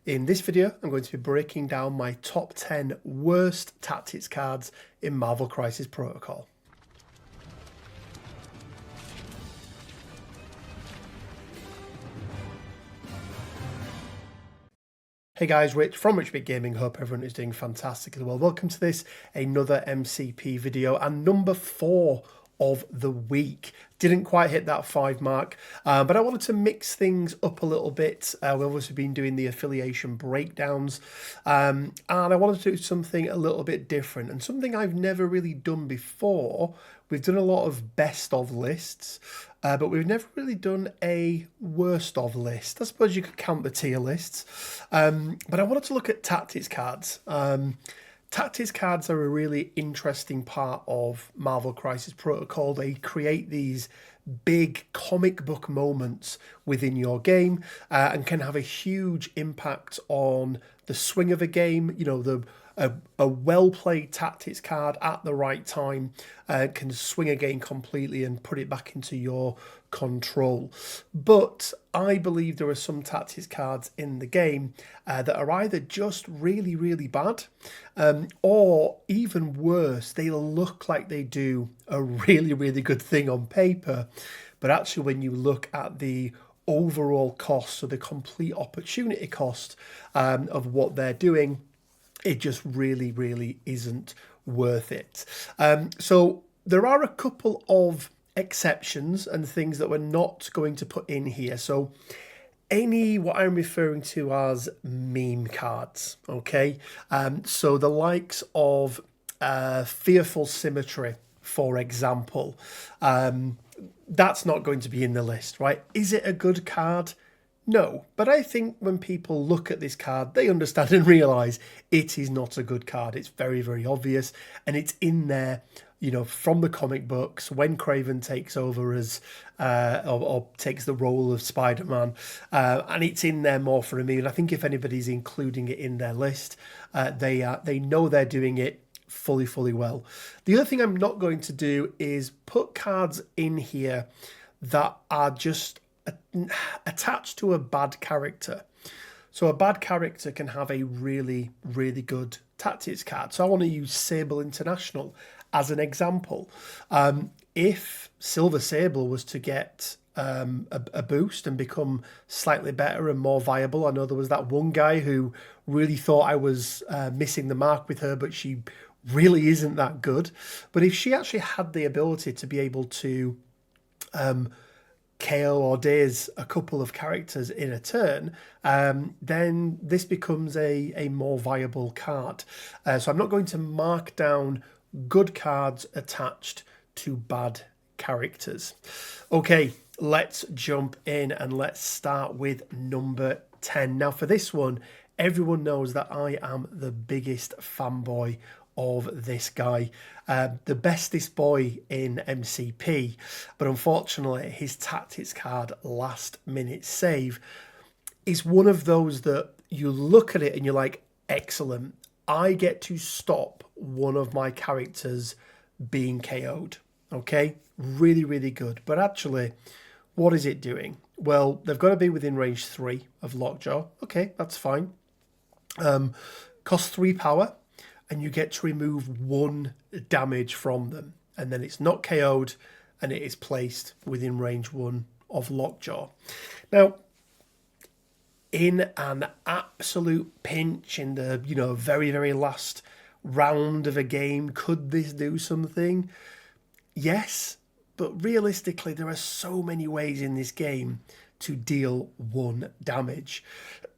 In this video, I'm going to be breaking down my top 10 worst tactics cards in Marvel Crisis Protocol. Hey guys, Rich from Rich Big Gaming. Hope everyone is doing fantastic as well. Welcome to this, another MCP video and number 4 of the week. Didn't quite hit that 5 mark, but I wanted to mix things up a little bit. We've obviously been doing the affiliation breakdowns, and I wanted to do something a little bit different and something I've never really done before. We've done a lot of best of lists, but we've never really done a worst of list. I suppose you could count the tier lists, but I wanted to look at tactics cards. Tactics cards are a really interesting part of Marvel Crisis Protocol. They create these big comic book moments within your game and can have a huge impact on the swing of a game. You know, a well-played tactics card at the right time can swing a game completely and put it back into your control. But I believe there are some tactics cards in the game that are either just really, really bad, or even worse, they look like they do a really, really good thing on paper. But actually, when you look at the overall cost, so the complete opportunity cost of what they're doing, it just really, really isn't worth it. So there are a couple of exceptions and things that we're not going to put in here. So what I'm referring to as meme cards, okay? So the likes of Fearful Symmetry, for example, that's not going to be in the list, right? Is it a good card? No, but I think when people look at this card, they understand and realise it is not a good card. It's very, very obvious, and it's in there, you know, from the comic books when Craven takes over as, or takes the role of Spider-Man, and it's in there more for a meme. And I think if anybody's including it in their list, they know they're doing it fully well. The other thing I'm not going to do is put cards in here that are just attached to a bad character. So a bad character can have a really, really good tactics card. So I want to use Sable International as an example. If Silver Sable was to get a boost and become slightly better and more viable, I know there was that one guy who really thought I was missing the mark with her, but she really isn't that good. But if she actually had the ability to be able to KO or daze a couple of characters in a turn, then this becomes a more viable card. So I'm not going to mark down good cards attached to bad characters. Okay, let's jump in and let's start with number 10. Now for this one, everyone knows that I am the biggest fanboy of this guy, the bestest boy in MCP, but unfortunately his tactics card Last Minute Save is one of those that you look at it and you're like, excellent, I get to stop one of my characters being KO'd. Okay, really, really good. But actually, what is it doing? Well, they've got to be within range 3 of Lockjaw. Okay, that's fine. Costs 3 power, and you get to remove 1 damage from them. And then it's not KO'd, and it is placed within range 1 of Lockjaw. Now, in an absolute pinch in the, you know, very, very last round of a game, could this do something? Yes, but realistically, there are so many ways in this game to deal 1 damage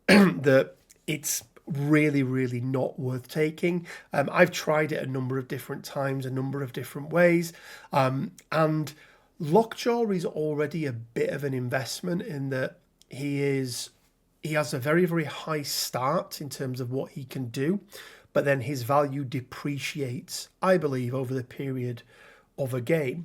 that it's really, really not worth taking. I've tried it a number of different times, a number of different ways, and Lockjaw is already a bit of an investment in that he has a very, very high start in terms of what he can do, but then his value depreciates, I believe, over the period of a game.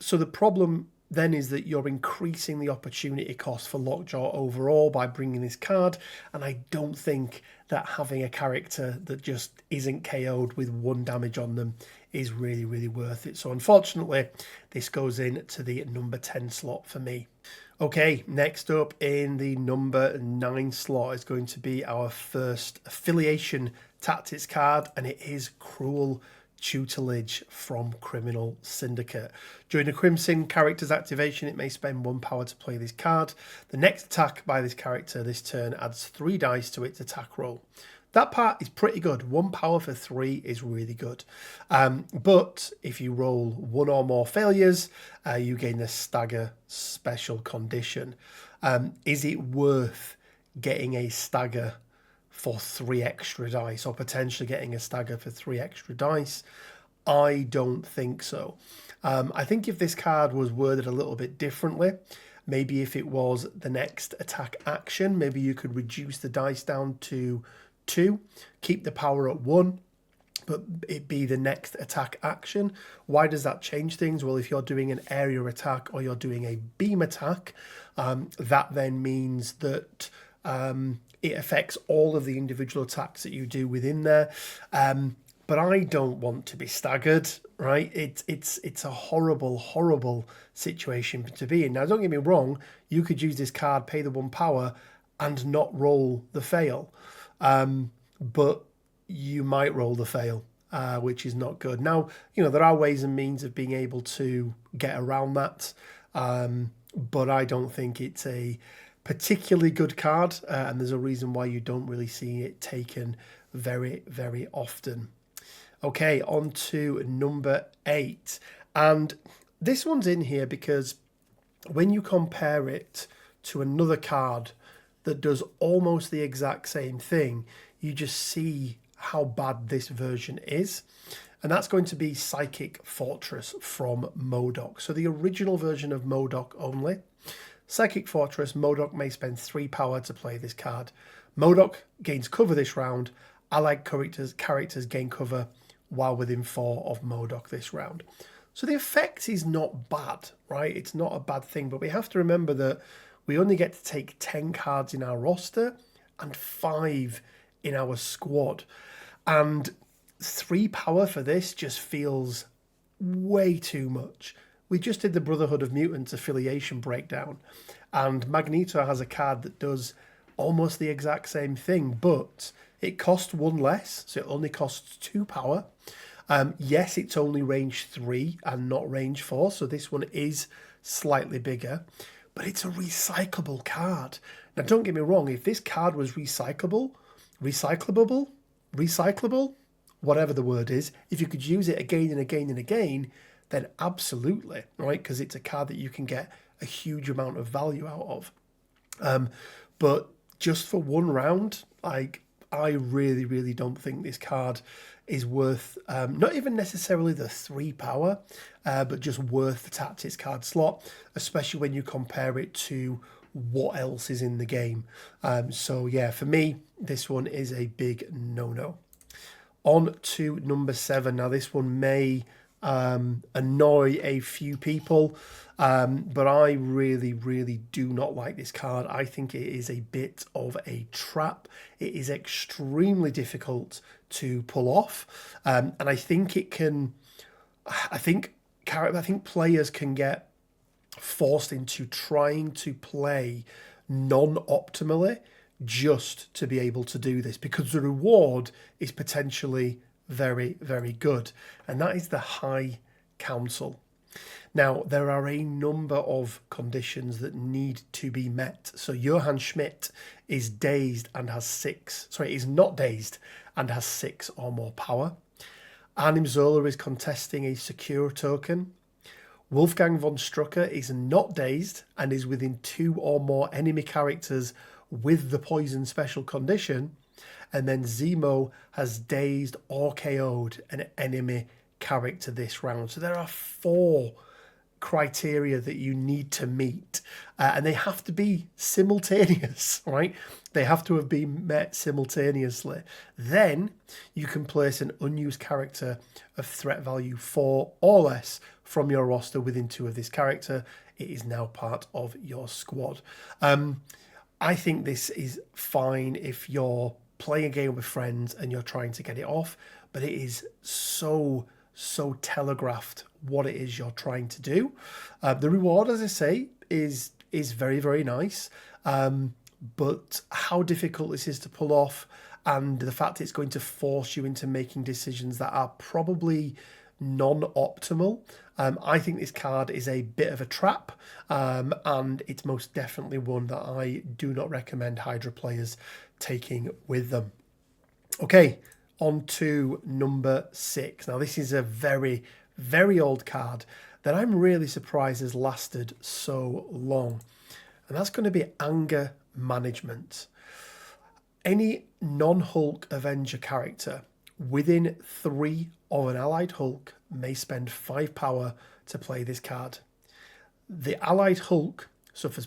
So the problem then is that you're increasing the opportunity cost for Lockjaw overall by bringing this card, and I don't think that having a character that just isn't KO'd with 1 damage on them is really, really worth it. So unfortunately, this goes into the number 10 slot for me. Okay, next up in the number 9 slot is going to be our first affiliation tactics card, and it is Cruel Tutelage from Criminal Syndicate. During a Crimson character's activation, it may spend 1 power to play this card. The next attack by this character this turn adds 3 dice to its attack roll. That part is pretty good. 1 power for 3 is really good. But if you roll 1 or more failures, you gain the stagger special condition. Is it worth getting a stagger for 3 extra dice, or potentially getting a stagger for 3 extra dice? I don't think so. I think if this card was worded a little bit differently, maybe if it was the next attack action, maybe you could reduce the dice down to 2, keep the power at 1, but it be the next attack action. Why does that change things? Well, if you're doing an area attack or you're doing a beam attack, that then means that it affects all of the individual attacks that you do within there. But I don't want to be staggered, right? It's a horrible, horrible situation to be in. Now, don't get me wrong, you could use this card, pay the 1 power, and not roll the fail. But you might roll the fail, which is not good. Now, you know, there are ways and means of being able to get around that, but I don't think it's a particularly good card, and there's a reason why you don't really see it taken very, very often. Okay, on to number 8. And this one's in here because when you compare it to another card that does almost the exact same thing, you just see how bad this version is. And that's going to be Psychic Fortress from MODOK. So the original version of MODOK only. Psychic Fortress, MODOK may spend 3 power to play this card. MODOK gains cover this round. Allied characters gain cover while within 4 of MODOK this round. So the effect is not bad, right? It's not a bad thing, but we have to remember that we only get to take 10 cards in our roster and 5 in our squad. And 3 power for this just feels way too much. We just did the Brotherhood of Mutants affiliation breakdown, and Magneto has a card that does almost the exact same thing, but it costs 1 less, so it only costs 2 power. Yes, it's only range 3 and not range 4, so this one is slightly bigger, but it's a recyclable card. Now, don't get me wrong, if this card was recyclable, whatever the word is, if you could use it again and again and again, then absolutely, right? Because it's a card that you can get a huge amount of value out of. But just for 1 round, like, I really, really don't think this card is worth, not even necessarily the 3 power, but just worth the tactics card slot, especially when you compare it to what else is in the game. So yeah, for me, this one is a big no-no. On to number 7. Now, this one may annoy a few people, but I really, really do not like this card. I think it is a bit of a trap. It is extremely difficult to pull off, and I think it can. I think players can get forced into trying to play non-optimally just to be able to do this, because the reward is potentially very, very good, and that is the High Council. Now, there are a number of conditions that need to be met. So Johann Schmidt is dazed and has 6. Sorry, is not dazed and has 6 or more power. Arnim Zola is contesting a secure token. Wolfgang von Strucker is not dazed and is within 2 or more enemy characters with the poison special condition. And then Zemo has dazed or KO'd an enemy character this round. So there are 4 criteria that you need to meet, and they have to be simultaneous, right? They have to have been met simultaneously. Then you can place an unused character of threat value 4 or less from your roster within 2 of this character. it is now part of your squad. I think this is fine if you're playing a game with friends and you're trying to get it off, but it is so telegraphed what it is you're trying to do. The reward, as I say, is very, very nice, but how difficult this is to pull off, and the fact it's going to force you into making decisions that are probably non-optimal. I think this card is a bit of a trap, and it's most definitely one that I do not recommend Hydra players taking with them. Okay, on to number 6. Now, this is a very, very old card that I'm really surprised has lasted so long, and that's going to be Anger Management. Any non-Hulk Avenger character within 3 of an allied Hulk may spend 5 power to play this card. The allied Hulk suffers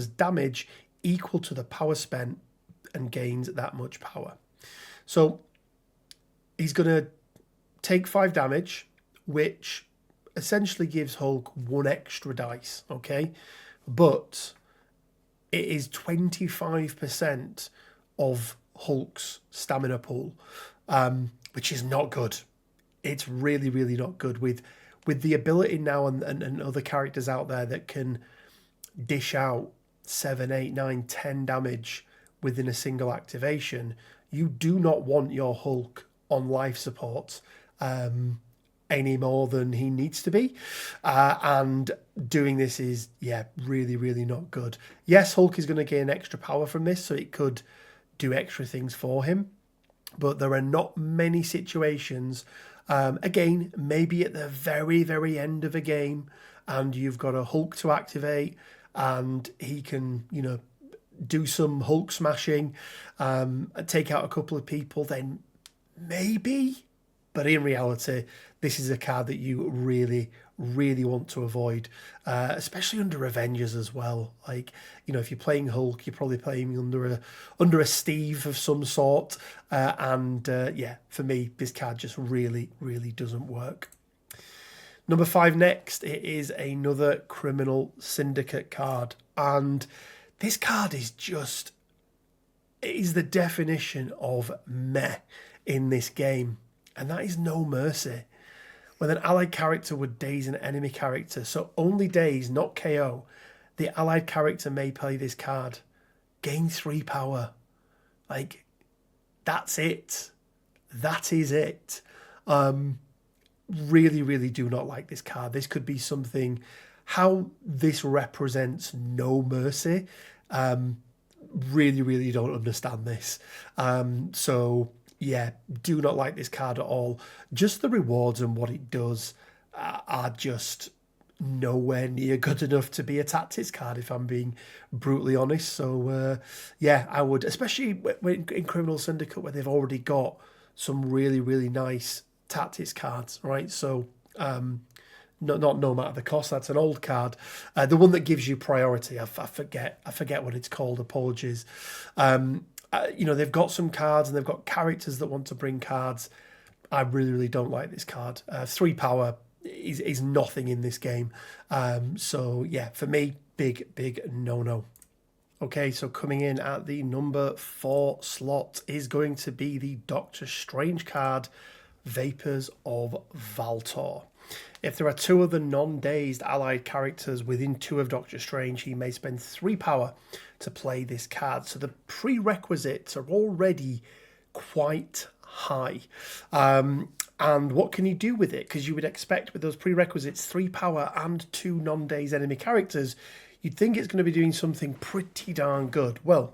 damage equal to the power spent and gains that much power. So he's going to take 5 damage, which essentially gives Hulk 1 extra dice, okay? But it is 25% of Hulk's stamina pool, which is not good. It's really, really not good. With the ability now and other characters out there that can dish out 7, 8, 9, 10 damage within a single activation, you do not want your Hulk on life support any more than he needs to be. And doing this is, really, really not good. Yes, Hulk is going to gain extra power from this, so it could do extra things for him. But there are not many situations, again, maybe at the very, very end of a game, and you've got a Hulk to activate, and he can, do some Hulk smashing, take out a couple of people, then maybe. But in reality, this is a card that you really, really want to avoid, especially under Avengers as well. Like, if you're playing Hulk, you're probably playing under a Steve of some sort. For me, this card just really, really doesn't work. Number 5 next, it is another Criminal Syndicate card. And this card is it is the definition of meh in this game. And that is No Mercy. When an allied character would daze an enemy character, so only daze, not KO, the allied character may play this card. Gain 3 power. Like, that's it. That is it. Really, really do not like this card. This could be something, how this represents No Mercy. Really, really don't understand this. Do not like this card at all. Just the rewards and what it does are just nowhere near good enough to be a tactics card, if I'm being brutally honest. So, I would, especially in Criminal Syndicate, where they've already got some really, really nice tactics cards, right? So, not no matter the cost, that's an old card. The one that gives you priority, I forget what it's called, apologies. They've got some cards and they've got characters that want to bring cards. I really, really don't like this card. 3 power is nothing in this game. For me, big no. Okay, so coming in at the number 4 slot is going to be the Doctor Strange card, Vapors of Valtorr. If there are 2 of the non-dazed allied characters within 2 of Doctor Strange, he may spend 3 power to play this card. So the prerequisites are already quite high. And what can you do with it? Because you would expect with those prerequisites, 3 power and 2 non-dazed enemy characters, you'd think it's going to be doing something pretty darn good. Well,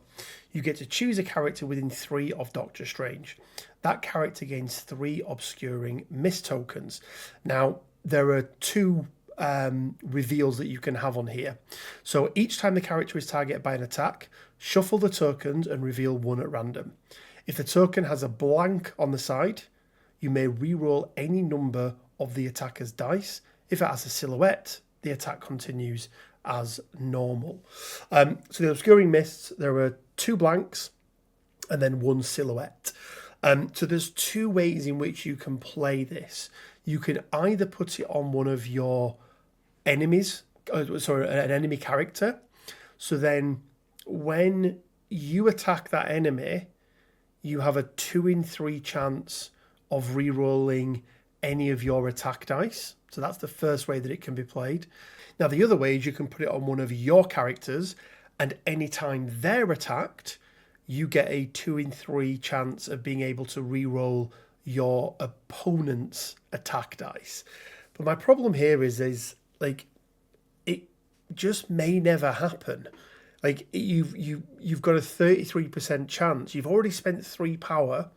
you get to choose a character within 3 of Doctor Strange. That character gains 3 obscuring mist tokens. Now, there are 2 reveals that you can have on here. So each time the character is targeted by an attack, shuffle the tokens and reveal 1 at random. If the token has a blank on the side, you may reroll any number of the attacker's dice. If it has a silhouette, the attack continues as normal. So the obscuring mists, there are 2 blanks and then 1 silhouette. So there's 2 ways in which you can play this. You can either put it on one of your enemies, an enemy character. So then when you attack that enemy, you have a 2 in 3 chance of re-rolling any of your attack dice. So that's the first way that it can be played. Now, the other way is you can put it on one of your characters, and anytime they're attacked, you get a 2 in 3 chance of being able to re-roll your opponent's attack dice. But my problem here is like, it just may never happen. Like, you've got a 33% chance. You've already spent 3 power.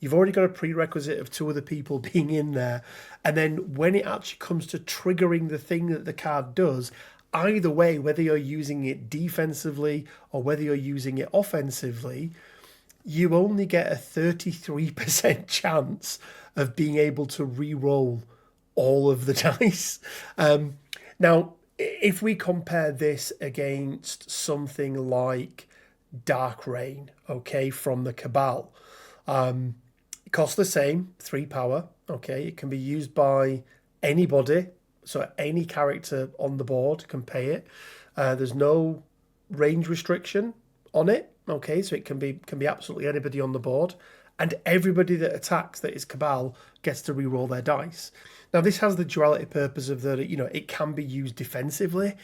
You've already got a prerequisite of 2 other people being in there. And then when it actually comes to triggering the thing that the card does, either way, whether you're using it defensively or whether you're using it offensively, you only get a 33% chance of being able to re-roll all of the dice. Now, if we compare this against something like Dark Reign, okay, from the Cabal, it costs the same, 3 power, okay? It can be used by anybody, so any character on the board can pay it. There's no range restriction on it, okay? So it can be absolutely anybody on the board, and everybody that attacks that is Cabal gets to re-roll their dice. Now, this has the duality purpose of that, you know, it can be used defensively,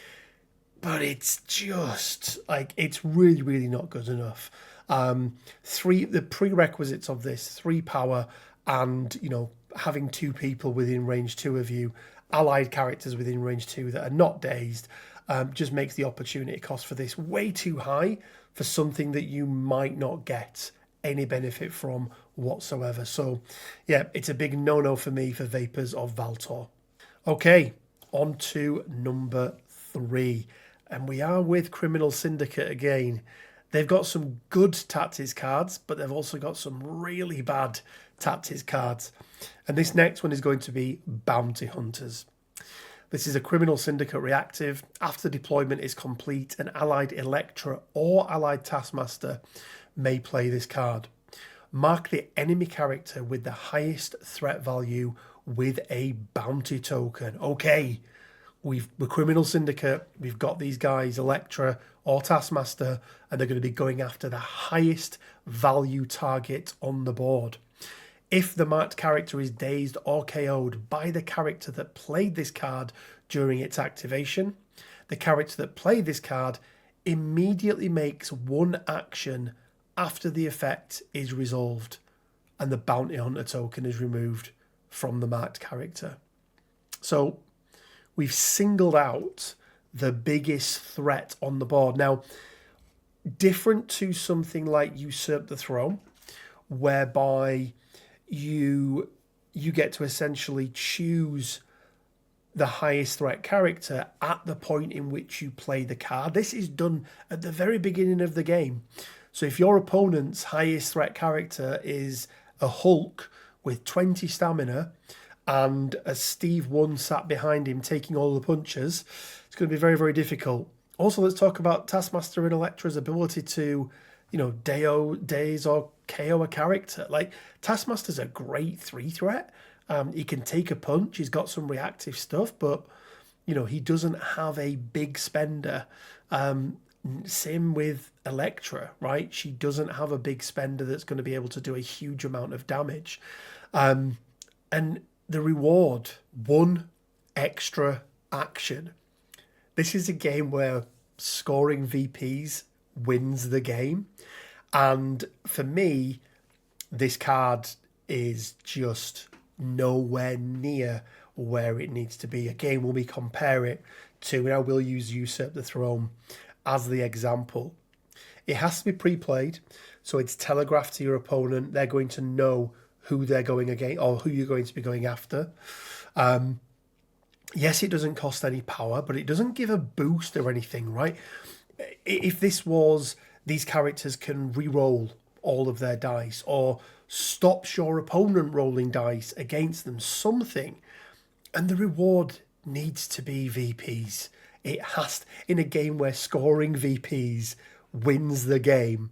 but it's just like, it's really, really not good enough. The prerequisites of this, 3 power, and, you know, having 2 people within range 2 of you, allied characters within range 2 that are not dazed, just makes the opportunity cost for this way too high for something that you might not get any benefit from whatsoever. So yeah, it's a big no-no for me for Vapors of Valtorr. Okay, on to number 3, and we are with Criminal Syndicate again. They've got some good tactics cards, but they've also got some really bad tactics cards. And this next one is going to be Bounty Hunters. This is a Criminal Syndicate reactive. After deployment is complete, an allied Electra or allied Taskmaster may play this card. Mark the enemy character with the highest threat value with a bounty token. Okay, we're Criminal Syndicate. We've got these guys, Electra or Taskmaster, and they're going to be going after the highest value target on the board. If the marked character is dazed or KO'd by the character that played this card during its activation, the character that played this card immediately makes 1 action after the effect is resolved and the Bounty Hunter token is removed from the marked character. So we've singled out the biggest threat on the board. Now, different to something like Usurp the Throne, whereby you get to essentially choose the highest threat character at the point in which you play the card. This is done at the very beginning of the game. So if your opponent's highest threat character is a Hulk with 20 stamina and a Steve 1 sat behind him taking all the punches, it's going to be very, very difficult. Also, let's talk about Taskmaster and Electra's ability to, you know, daze or KO a character. Like, Taskmaster's a great 3 threat. He can take a punch. He's got some reactive stuff, but, you know, he doesn't have a big spender. Same with Electra, right? She doesn't have a big spender that's going to be able to do a huge amount of damage. And the reward, 1 extra action. This is a game where scoring VPs wins the game. And for me, this card is just nowhere near where it needs to be. Again, when we compare it to, and I will use Usurp the Throne as the example, it has to be pre-played, so it's telegraphed to your opponent. They're going to know who they're going against or who you're going to be going after. Yes, it doesn't cost any power, but it doesn't give a boost or anything, right? If this was, these characters can re-roll all of their dice or stops your opponent rolling dice against them, something, and the reward needs to be VPs. It has to, in a game where scoring VPs wins the game,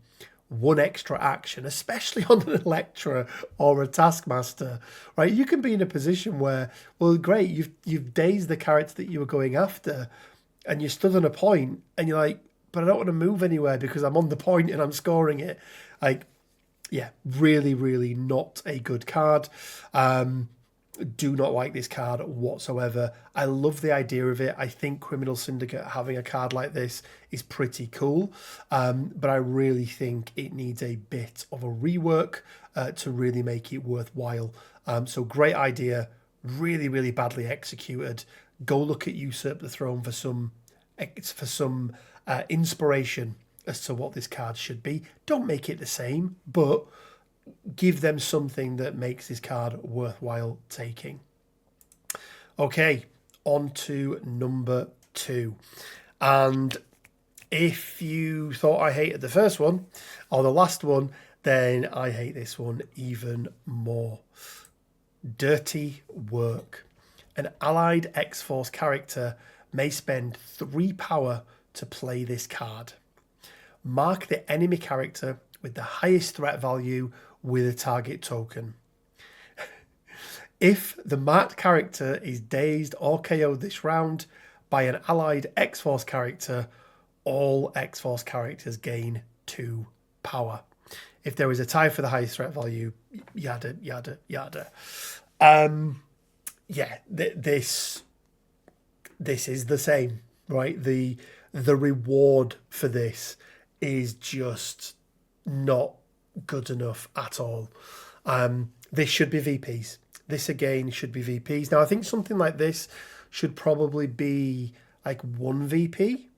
one extra action, especially on an Electra or a Taskmaster, right? You can be in a position where, well, great, you've dazed the character that you were going after, and you stood on a point, and you're like, but I don't want to move anywhere because I'm on the point and I'm scoring it. Like, yeah, really, really not a good card. Do not like this card whatsoever. I love the idea of it. I think Criminal Syndicate having a card like this is pretty cool, but I really think it needs a bit of a rework to really make it worthwhile. So great idea, really, really badly executed. Go look at Usurp the Throne for some inspiration as to what this card should be. Don't make it the same, but give them something that makes this card worthwhile taking. Okay, on to number 2. And if you thought I hated the first one or the last one, then I hate this one even more. Dirty Work. An allied X-Force character may spend 3 power to play this card. Mark the enemy character with the highest threat value with a target token. If the marked character is dazed or KO'd this round by an allied X-Force character, all X-Force characters gain 2 power. If there is a tie for the highest threat value, yada, yada, yada. This is the same, right? The reward for this is just not good enough at all. This should be VPs. This again should be VPs. Now I think something like this should probably be like 1 VP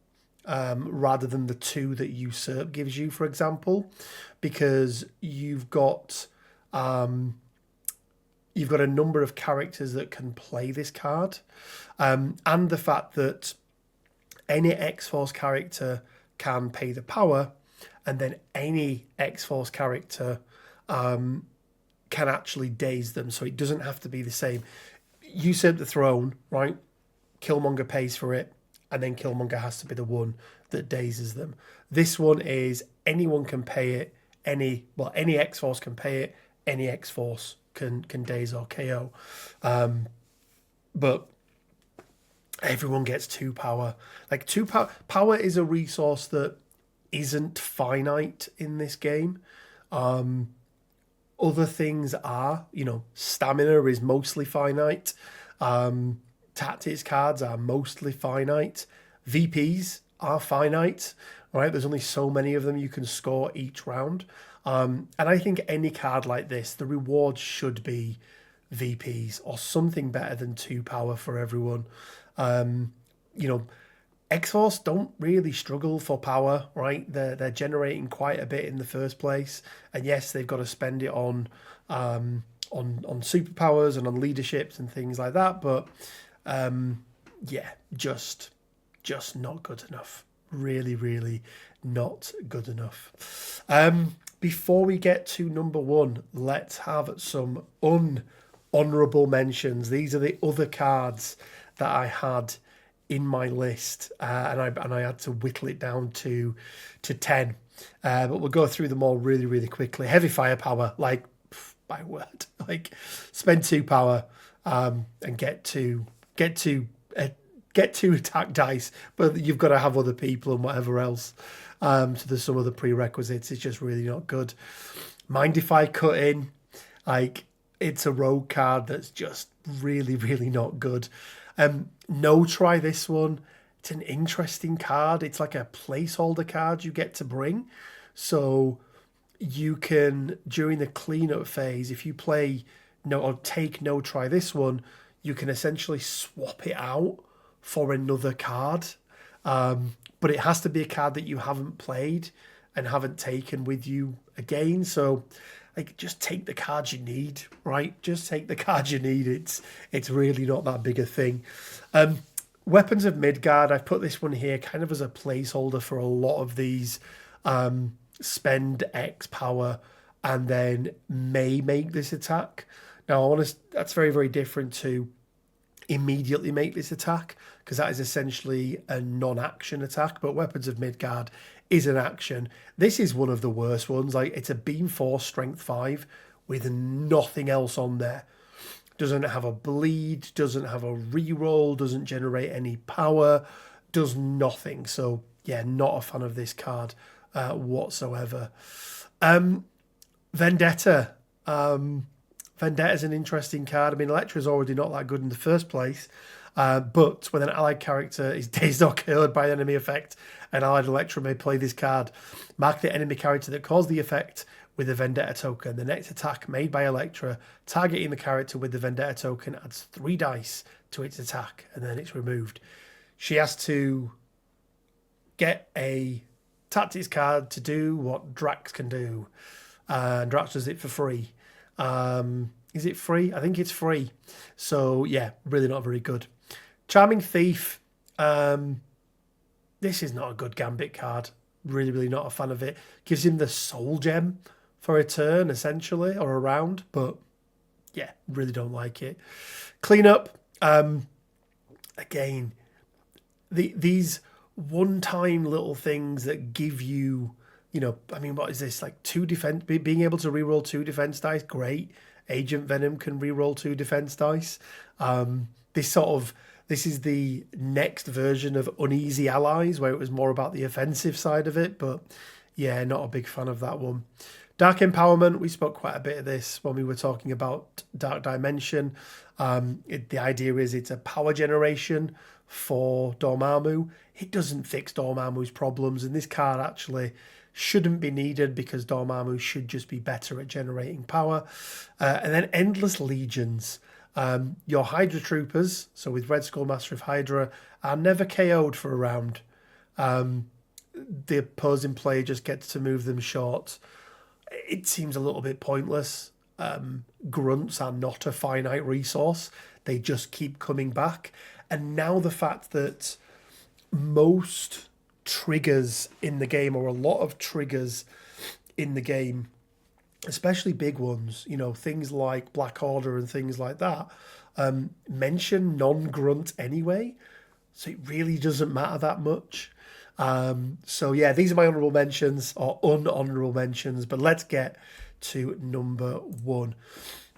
rather than the 2 that Usurp gives you, for example, because you've got a number of characters that can play this card, and the fact that any X-Force character can pay the power, and then any X-Force character can actually daze them, so it doesn't have to be the same. Usurp the Throne, right? Killmonger pays for it, and then Killmonger has to be the one that dazes them. This one is anyone can pay it, any X-Force can pay it, any X-Force can daze or KO. But everyone gets 2 power. Like 2 power. Power is a resource that isn't finite in this game. Other things are, stamina is mostly finite. Tactics cards are mostly finite. VPs are finite, right? There's only so many of them you can score each round. And I think any card like this, the reward should be VPs or something better than 2 power for everyone. X-Force don't really struggle for power, right? They're generating quite a bit in the first place, and yes, they've got to spend it on superpowers and on leaderships and things like that. But just not good enough. Really, really not good enough. Before we get to number 1, let's have some unhonorable mentions. These are the other cards that I had in my list, and I had to whittle it down to 10. But we'll go through them all really, really quickly. Heavy Firepower, like, my word, like, spend 2 power and get two attack dice, but you've got to have other people and whatever else. So there's some other prerequisites. It's just really not good. Mind if I cut in? Like, it's a rogue card that's just really, really not good. No, try this one. It's an interesting card. It's like a placeholder card you get to bring. So you can, during the cleanup phase, if you play try this one, you can essentially swap it out for another card. But it has to be a card that you haven't played and haven't taken with you again. So like, just take the cards you need, right? Just take the cards you need. It's really not that big a thing. Weapons of Midgard, I've put this one here kind of as a placeholder for a lot of these. Spend X power and then may make this attack. Now, that's very, very different to immediately make this attack, because that is essentially a non-action attack. But Weapons of Midgard is an action. This is one of the worst ones. Like, it's a beam 4, strength 5 with nothing else on there. Doesn't have a bleed, doesn't have a reroll, doesn't generate any power, does nothing. So yeah, not a fan of this card whatsoever. Vendetta. Vendetta's an interesting card. I mean, Electra's already not that good in the first place. But when an allied character is dazed or killed by an enemy effect, an allied Electra may play this card. Mark the enemy character that caused the effect with a Vendetta token. The next attack made by Electra targeting the character with the Vendetta token adds 3 dice to its attack, and then it's removed. She has to get a tactics card to do what Drax can do. And Drax does it for free. Is it free? I think it's free. So yeah, really not very good. Charming Thief. This is not a good Gambit card. Really not a fan of it. Gives him the soul gem for a turn, essentially, or a round. But yeah, really don't like it. Cleanup. Again, these one-time little things that give you, you know, I mean, what is this? Like 2 defense, being able to reroll 2 defense dice, great. Agent Venom can reroll 2 defense dice. This is the next version of Uneasy Allies, where it was more about the offensive side of it. But yeah, not a big fan of that one. Dark Empowerment, we spoke quite a bit of this when we were talking about Dark Dimension. The idea is it's a power generation for Dormammu. It doesn't fix Dormammu's problems, and this card actually shouldn't be needed because Dormammu should just be better at generating power. And then Endless Legions. Your Hydra Troopers, so with Red Skull Master of Hydra, are never KO'd for a round. The opposing player just gets to move them short. It seems a little bit pointless. Grunts are not a finite resource. They just keep coming back. And now the fact that most triggers in the game, or a lot of triggers in the game, especially big ones, you know, things like Black Order and things like that, mention non-grunt anyway. So it really doesn't matter that much. So yeah, these are my honourable mentions, or unhonourable mentions, but let's get to number 1.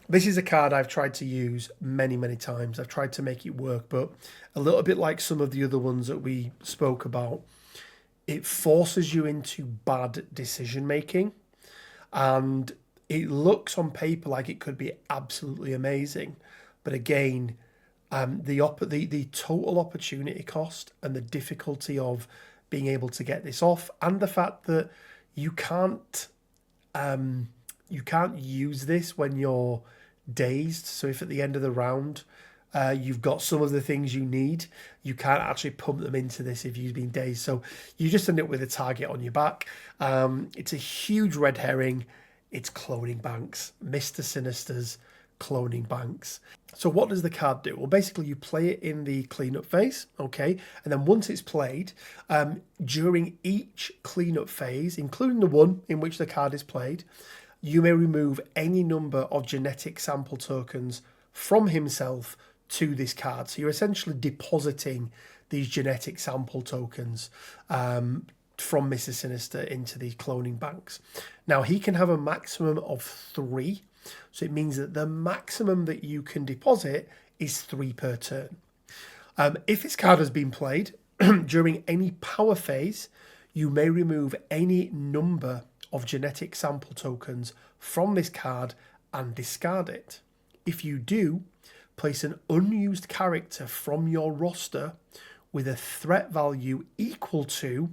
This is a card I've tried to use many times. I've tried to make it work, but a little bit like some of the other ones that we spoke about, it forces you into bad decision making, and it looks on paper like it could be absolutely amazing, but again, the total opportunity cost and the difficulty of being able to get this off, and the fact that you can't use this when you're dazed. So if at the end of the round you've got some of the things you need, you can't actually pump them into this if you've been dazed. So you just end up with a target on your back. It's a huge red herring. It's cloning banks. Mr. Sinister's cloning banks. So what does the card do? Well, basically you play it in the cleanup phase, okay? And then once it's played, during each cleanup phase, including the one in which the card is played, you may remove any number of genetic sample tokens from himself to this card. So you're essentially depositing these genetic sample tokens from Mr. Sinister into these cloning banks. Now, he can have a maximum of 3. So it means that the maximum that you can deposit is 3 per turn. If this card has been played during any power phase, you may remove any number of genetic sample tokens from this card and discard it. If you do, place an unused character from your roster with a threat value equal to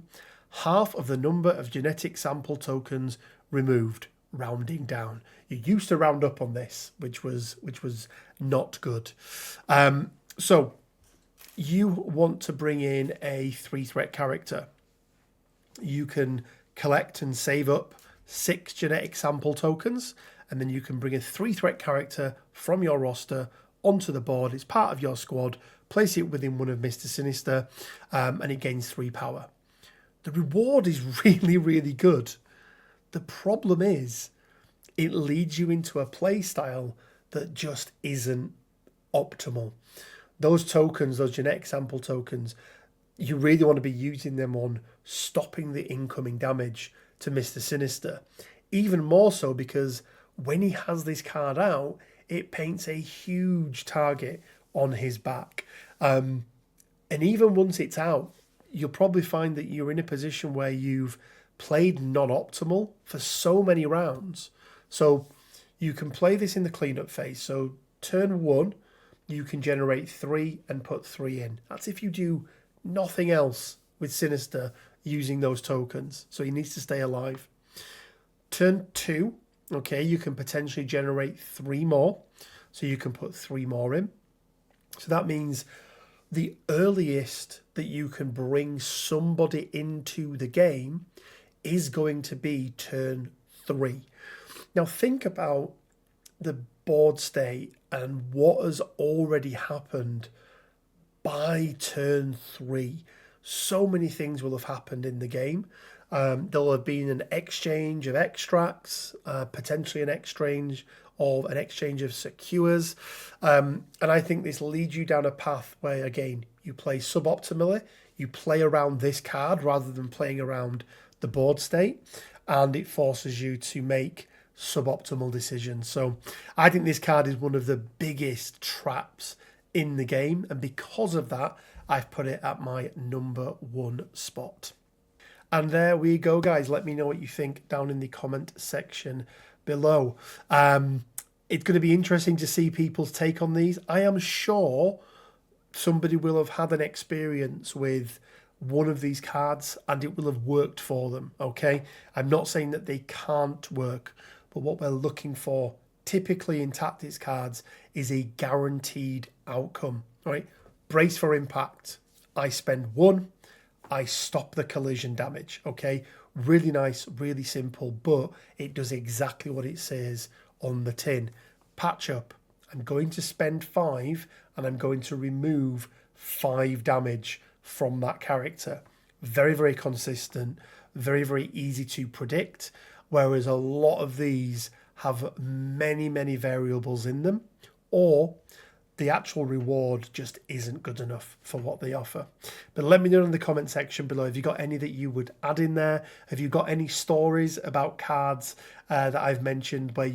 half of the number of genetic sample tokens removed, rounding down. You used to round up on this, which was not good. So you want to bring in a 3-threat character. You can collect and save up 6 genetic sample tokens, and then you can bring a 3-threat character from your roster onto the board. It's part of your squad. Place it within one of Mr. Sinister, and it gains 3 power. The reward is really good. The problem is it leads you into a play style that just isn't optimal. Those tokens, those genetic sample tokens, you really want to be using them on stopping the incoming damage to Mr. Sinister. Even more so because when he has this card out, it paints a huge target on his back. And even once it's out, you'll probably find that you're in a position where you've played non-optimal for so many rounds. So you can play this in the cleanup phase. So turn 1, you can generate 3 and put 3 in. That's if you do nothing else with Sinister using those tokens. So he needs to stay alive. Turn 2, okay, you can potentially generate 3 more. So you can put 3 more in. So that means the earliest that you can bring somebody into the game is going to be turn 3. Now think about the board state and what has already happened by turn 3. So many things will have happened in the game. There'll have been an exchange of extracts, potentially an exchange of secures. And I think this leads you down a path where, again, you play suboptimally, you play around this card rather than playing around the board state, and it forces you to make suboptimal decisions. So I think this card is one of the biggest traps in the game, and because of that, I've put it at my number 1 spot. And there we go, guys. Let me know what you think down in the comment section below. It's going to be interesting to see people's take on these. I am sure somebody will have had an experience with one of these cards and it will have worked for them, okay? I'm not saying that they can't work, but what we're looking for typically in tactics cards is a guaranteed outcome, right? Brace for impact. I spend 1, I stop the collision damage, okay? Really nice, really simple, but it does exactly what it says on the tin. Patch up. I'm going to spend 5 and I'm going to remove 5 damage from that character. Very, very consistent, very, very easy to predict, whereas a lot of these have many, many variables in them, or the actual reward just isn't good enough for what they offer. But let me know in the comment section below, have you got any that you would add in there? Have you got any stories about cards that I've mentioned where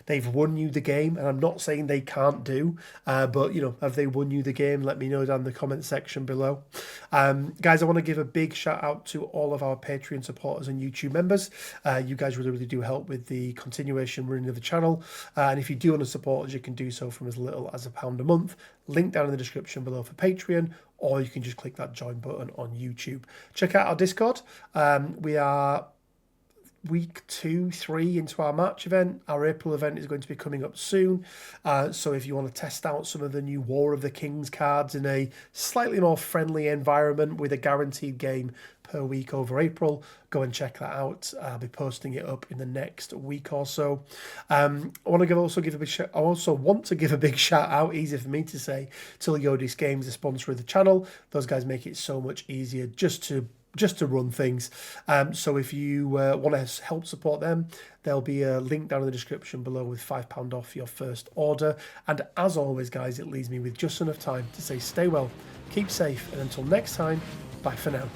they've won you the game? And I'm not saying they can't do, but you know, have they won you the game? Let me know down in the comment section below. Guys, I want to give a big shout out to all of our Patreon supporters and YouTube members. You guys really, really do help with the continuation running of the channel. And if you do want to support us, you can do so from as little as £1 a month. Link down in the description below for Patreon, or you can just click that join button on YouTube. Check out our Discord. We are week 2, 3 into our March event. Our April event is going to be coming up soon. So if you want to test out some of the new War of the Kings cards in a slightly more friendly environment with a guaranteed game per week over April, go and check that out. I'll be posting it up in the next week or so. I also want to give a big shout out, easy for me to say, to Leodis Games, the sponsor of the channel. Those guys make it so much easier just to run things. So if you want to help support them, there'll be a link down in the description below with £5 off your first order. And as always, guys, it leaves me with just enough time to say stay well, keep safe, and until next time, bye for now.